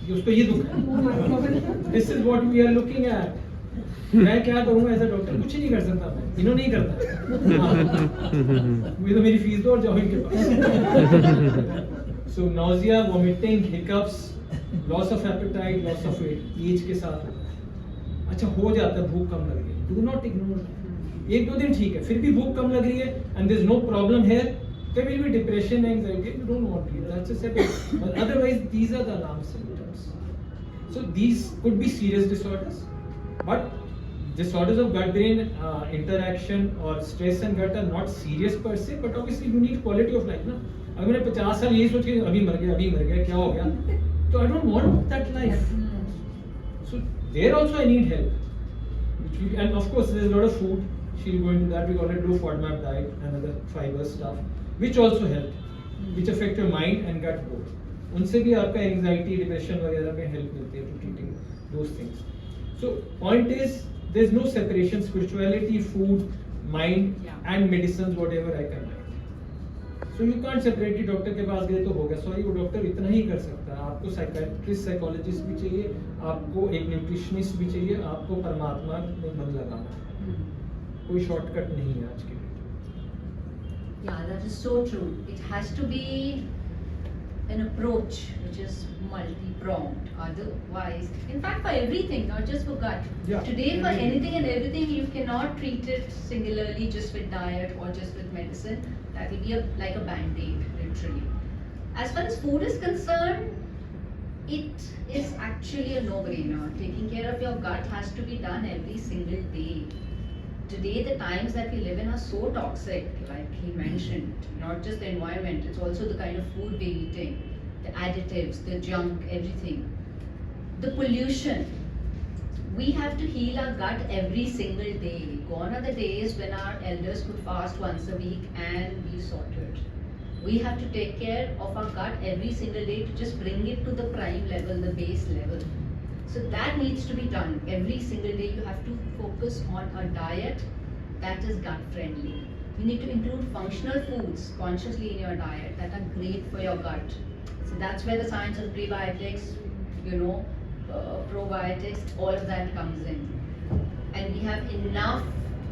कि उसको ये दुख है. This is what we are looking at. मैं क्या करूँगा एज अ डॉक्टर? कुछ नहीं कर सकता मैं. इन्होंने नहीं करता. मुझे तो मेरी फीस दो और जाओ इनके पास. So nausea, vomiting, hiccups, loss of appetite, loss of weight, age के साथ. अच्छा हो जाता है, भूख कम लग रही है. Do not ignore. एक दो दिन ठीक है, फिर भी भूख कम लग रही है, and there is no problem here. There will be depression, anxiety. You don't want to. That's a separate. But otherwise, these are the alarm symptoms. So these could be serious disorders, but disorders of gut-brain interaction or stress and gut are not serious per se. But obviously, you need quality of life, ना? अगर मैंने 50 साल यही सोच के अभी मर गया क्या हो गया, तो I don't want that life. So there also I need help. And of course, there is a lot of food. She'll go into that. We call it low FODMAP diet and other fiber stuff, which also help, which affect your mind and gut both. उनसे भी आपका anxiety, depression वगैरह में help मिलती है to treating those things. So point is, there is no separation. Spirituality, food, mind, and medicines, whatever I can write. So you can't separate it. Doctor के पास गए तो हो गया. Sorry, वो डॉक्टर इतना ही कर सकता है. आपको साइकियाट्रिस्ट, साइकोलॉजिस्ट भी चाहिए, आपको एक न्यूट्रिशनिस्ट भी चाहिए, आपको परमात्मा में मन लगाना. कोई शॉर्टकट नहीं है आज के लिए. Yeah, that is so true. It has to be an approach which is multi-pronged. Otherwise, in fact, for everything, not just for gut. Yeah. Today, for anything and everything, you cannot treat it singularly just with diet or just with medicine. That will be like a band-aid, literally. As far as food is concerned, it is actually a no-brainer. Taking care of your gut has to be done every single day. Today, the times that we live in are so toxic, like he mentioned, not just the environment, it's also the kind of food we're eating, the additives, the junk, everything. The pollution. We have to heal our gut every single day. Gone are the days when our elders could fast once a week and be sorted. We have to take care of our gut every single day to just bring it to the prime level, the base level. So that needs to be done every single day. You have to focus on a diet that is gut friendly. You need to include functional foods consciously in your diet that are great for your gut. So that's where the science of prebiotics, probiotics, all of that comes in. And we have enough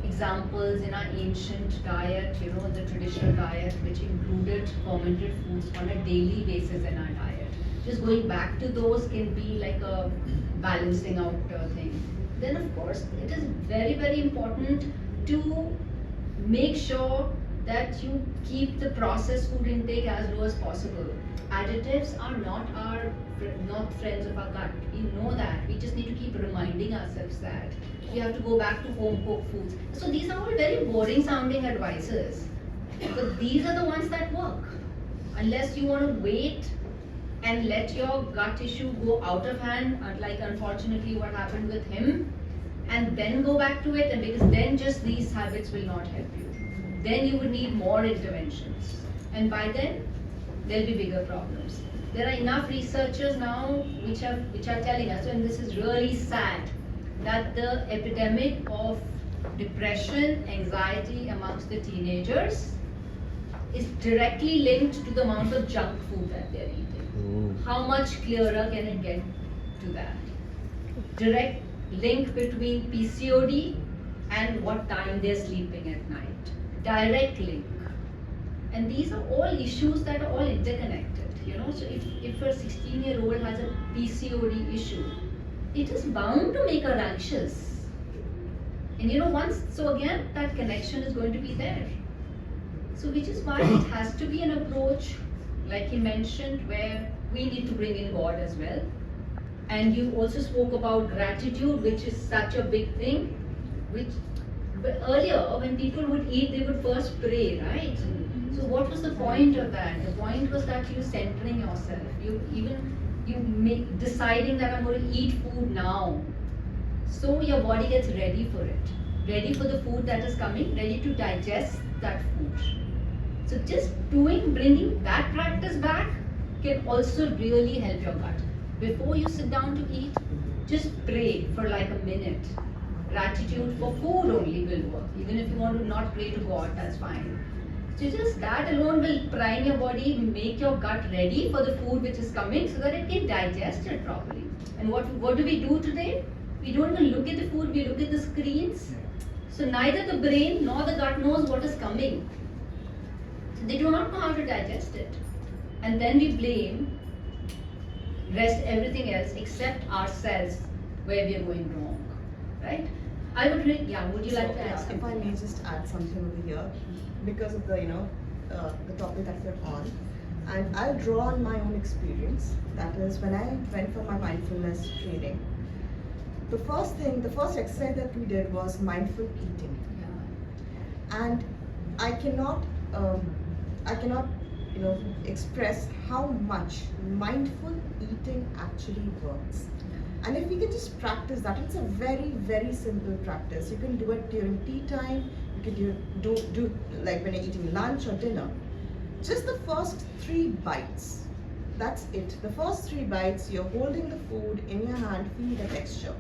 examples in our ancient diet, the traditional diet, which included fermented foods on a daily basis in our diet. Just going back to those can be like a balancing out thing. Then of course it is very, very important to make sure that you keep the processed food intake as low as possible. Additives are not friends of our gut. We know that. We just need to keep reminding ourselves that. We have to go back to home cooked foods. So these are all very boring sounding advices, but these are the ones that work. Unless you want to wait and let your gut issue go out of hand, like unfortunately what happened with him, and then go back to it, and because then just these habits will not help you. Then you would need more interventions, and by then there'll be bigger problems. There are enough researchers now which are telling us, and this is really sad, that the epidemic of depression, anxiety amongst the teenagers is directly linked to the amount of junk food that they're eating. How much clearer can it get to that? Direct link between PCOD and what time they're sleeping at night. Direct link. And these are all issues that are all interconnected. So if a 16-year-old has a PCOD issue, it is bound to make her anxious. And so again, that connection is going to be there. So which is why it has to be an approach, like he mentioned, where we need to bring in God as well. And you also spoke about gratitude, which is such a big thing. But earlier, when people would eat, they would first pray, right? So what was the point of that? The point was that you centering yourself. You deciding that I'm going to eat food now. So your body gets ready for it. Ready for the food that is coming, ready to digest that food. So just bringing that practice back can also really help your gut. Before you sit down to eat, just pray for like a minute. Gratitude for food only will work. Even if you want to not pray to God, that's fine. So just that alone will prime your body, make your gut ready for the food which is coming so that it can digest it properly. And what do we do today? We don't even look at the food, we look at the screens. So neither the brain nor the gut knows what is coming. So they do not know how to digest it. And then we blame rest everything else except ourselves where we are going wrong. Right? I would really, yeah, would you like to add something? If I may just add something over here, because of the the topic that we're on, and I'll draw on my own experience. That is when I went for my mindfulness training. The first exercise that we did was mindful eating, and I cannot express how much mindful eating actually works. And if we can just practice that, it's a very, very simple practice. You can do it during tea time, you can do like when you're eating lunch or dinner. Just the first 3 bites, that's it. The first 3 bites, you're holding the food in your hand, feel the texture,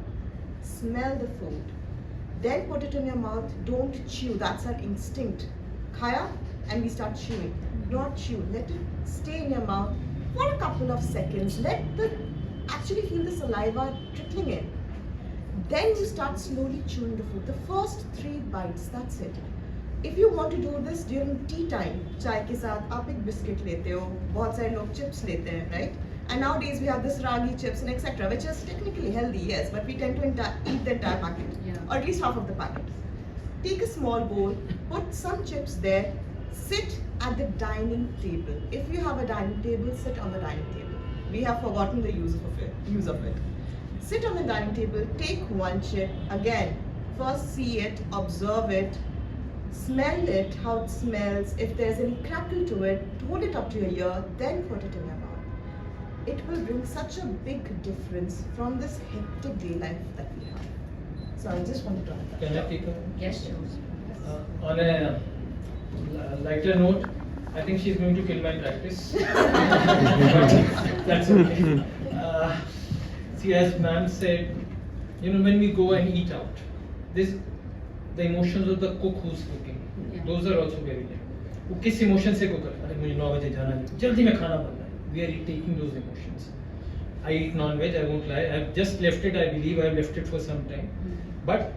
smell the food, then put it in your mouth, don't chew, that's our instinct. Khaya, and we start chewing. Not chew, let it stay in your mouth for a couple of seconds, actually feel the saliva trickling in. Then you start slowly chewing the food. The first 3 bites, that's it. If you want to do this during tea time, chai ke saath aap ek biscuit lete ho, bahut sare log chips lete hain, right? And nowadays we have this ragi chips and etc., which is technically healthy, yes, but we tend to eat the entire packet, or at least half of the packet. Take a small bowl, put some chips there, sit at the dining table. If you have a dining table, sit on the dining table. We have forgotten the use of it. Sit on the dining table, take one chip, again, first see it, observe it, smell it, how it smells, if there's any crackle to it, hold it up to your ear, then put it in your mouth. It will bring such a big difference from this hectic day life that we have. So I just wanted to add that. Can I take a? Yes, sure. On a lighter note, I think she's going to kill my practice. That's okay. See, as ma'am said, when we go and eat out, the emotions of the cook who's cooking, those are also very different. वो किस emotion से cook करता है? मुझे 9 बजे जाना है, जल्दी में खाना बनना है. We are taking those emotions. I eat non-veg, I won't lie. I've just left it. I believe I've left it for some time. But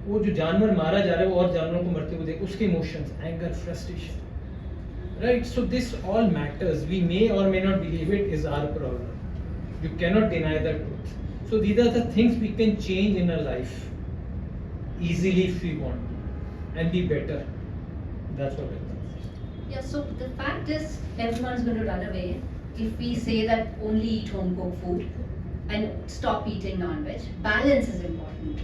वो जो जानवर मारा जा रहा है वो और जानवरों को मरते हुए देख, उसके emotions, anger, frustration, right? So this all matters. We may or may not believe it is our problem. You cannot deny the truth. So these are the things we can change in our life easily if we want to, and be better. That's what it is. Yeah, so the fact is everyone's going to run away if we say that only eat home cooked food and stop eating non-veg. Balance is important.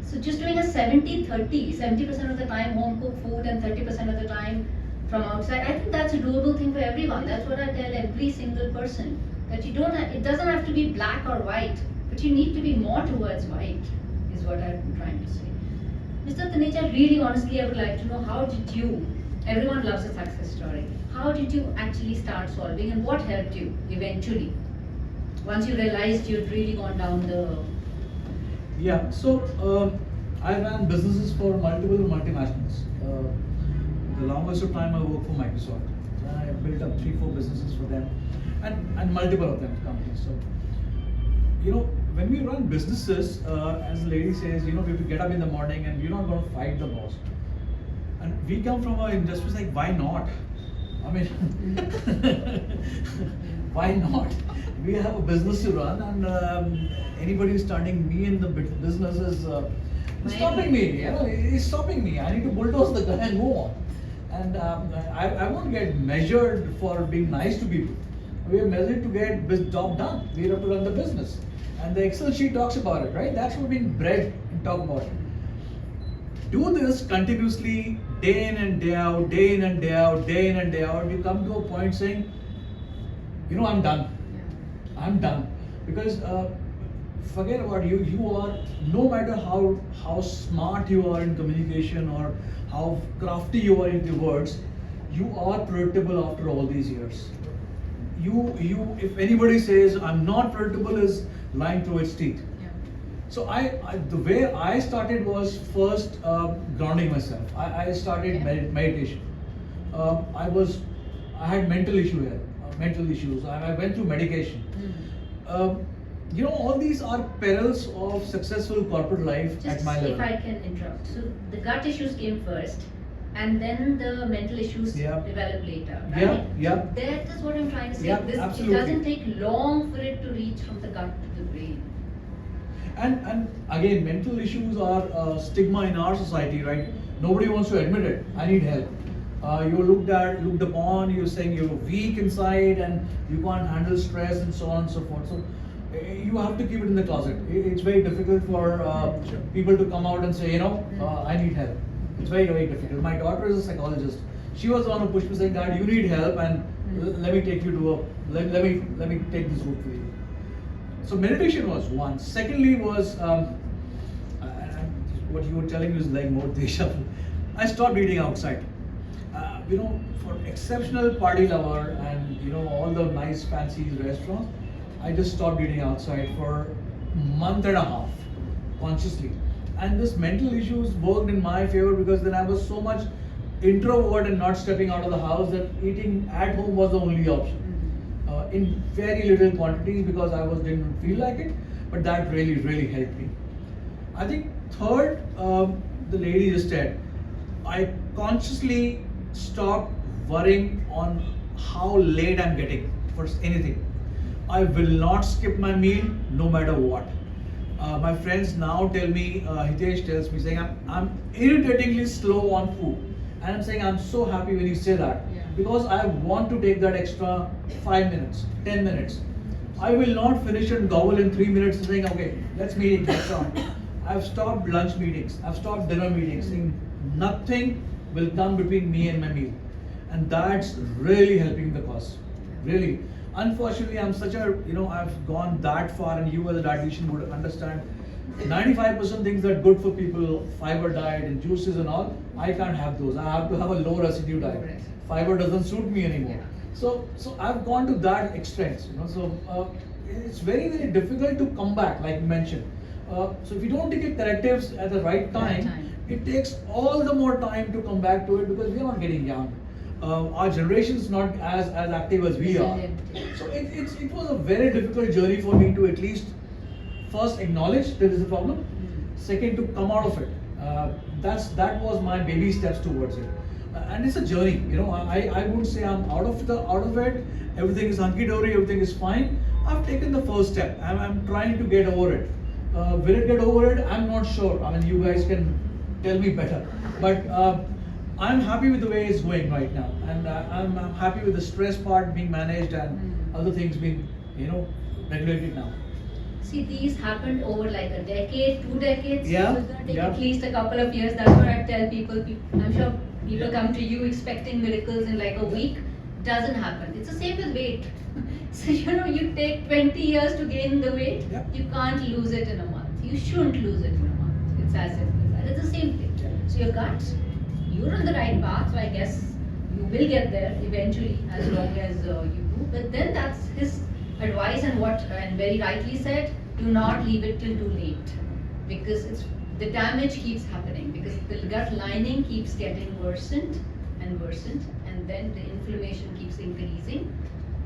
So just doing a 70-30, 70% of the time home cooked food and 30% of the time from outside, I think that's a doable thing for everyone. That's what I tell every single person. That you don't have, it doesn't have to be black or white, but you need to be more towards white, is what I'm trying to say. Mr. Taneja, really honestly, I would like to know, how did you, everyone loves a success story, how did you actually start solving and what helped you eventually? Once you realized you'd really gone down the... Yeah, so I ran businesses for multiple multinationals. The longest of time I worked for Microsoft. I built up 3-4 businesses for them, and multiple of them companies. So, when we run businesses, as the lady says, we have to get up in the morning and we're not going to fight the boss. And we come from an industry like, why not? I mean, why not? We have a business to run, and anybody who's starting me in the business is stopping me. He's stopping me. I need to bulldoze the guy and move on. And I won't get measured for being nice to people. We are measured to get this job done. We have to run the business. And the Excel sheet talks about it, right? That's what we've been bred and talk about it. Do this continuously, day in and day out, day in and day out, day in and day out. You come to a point saying, I'm done. I'm done. Because forget about you. You are, no matter how smart you are in communication or how crafty you are in the words, you are predictable after all these years. If anybody says I'm not predictable, is lying through its teeth. Yeah. So the way I started was first grounding myself. I started meditation. I had mental issues. I went through medication. All these are perils of successful corporate life at Just my level. if I can interrupt. So the gut issues came first, and then the mental issues Yeah. developed later, right? Yeah. That is what I'm trying to say. Yeah, It absolutely. doesn't take long for it to reach from the gut to the brain. And again, mental issues are stigma in our society, right? Nobody wants to admit it. I need help. You're looked upon. You're saying you're weak inside and you can't handle stress and so on and so forth. So you have to keep it in the closet. It's very difficult for people to come out and say, I need help. It's very, very difficult. My daughter is a psychologist. She was the one who pushed me saying, Dad, you need help, and let me take you to let me take this route for you. So meditation was one. Secondly was what you were telling me is like more deja vu. I stopped eating outside. For exceptional party lover and all the nice fancy restaurants, I just stopped eating outside for a month and a half consciously. And this mental issues worked in my favor because then I was so much introvert and not stepping out of the house that eating at home was the only option. In very little quantities because I didn't feel like it, but that really, really helped me. I think third, the lady just said, I consciously stopped worrying on how late I'm getting for anything. I will not skip my meal no matter what. My friends now tell me, Hitesh tells me, saying I'm irritatingly slow on food. And I'm saying I'm so happy when you say that. Yeah. Because I want to take that extra 5 minutes, 10 minutes. I will not finish and gobble in 3 minutes and saying, okay, let's meet, that's on. I've stopped lunch meetings, I've stopped dinner meetings, saying nothing will come between me and my meal. And that's really helping the cause. Really. Unfortunately, I'm such a, I've gone that far, and you as a dietitian would understand 95% things that are good for people, fiber diet and juices and all, I can't have those. I have to have a low residue diet. Right. Fiber doesn't suit me anymore. Yeah. So I've gone to that extent, So it's very, very difficult to come back, like you mentioned. So if you don't take your correctives at the right time, it takes all the more time to come back to it because we are not getting young. Our generation is not as active as we are. So it was a very difficult journey for me to at least first acknowledge there is a problem. Second, to come out of it. That was my baby steps towards it. And it's a journey. I wouldn't say I'm out of it. Everything is hunky dory. Everything is fine. I've taken the first step. I'm trying to get over it. Will it get over it? I'm not sure. I mean, you guys can tell me better. But I'm happy with the way it's going right now, and I'm happy with the stress part being managed and other things being, regulated now. See, these happened over like a decade, 2 decades. Yeah, So it's going to take yeah. at least a couple of years. That's what I tell people. I'm sure people Yeah. come to you expecting miracles in like a week. Doesn't happen. It's the same with weight. So you take 20 years to gain the weight. Yeah. You can't lose it in a month. You shouldn't lose it in a month. It's as simple as that. It's the same thing. Yeah. So your gut, you're on the right path. So I guess you will get there eventually, as long as you do. But then that's his advice, and very rightly said, do not leave it till too late, because the damage keeps happening, because the gut lining keeps getting worsened, and then the inflammation keeps increasing,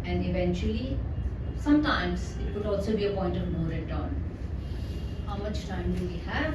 and eventually sometimes it could also be a point of no return. How much time do we have?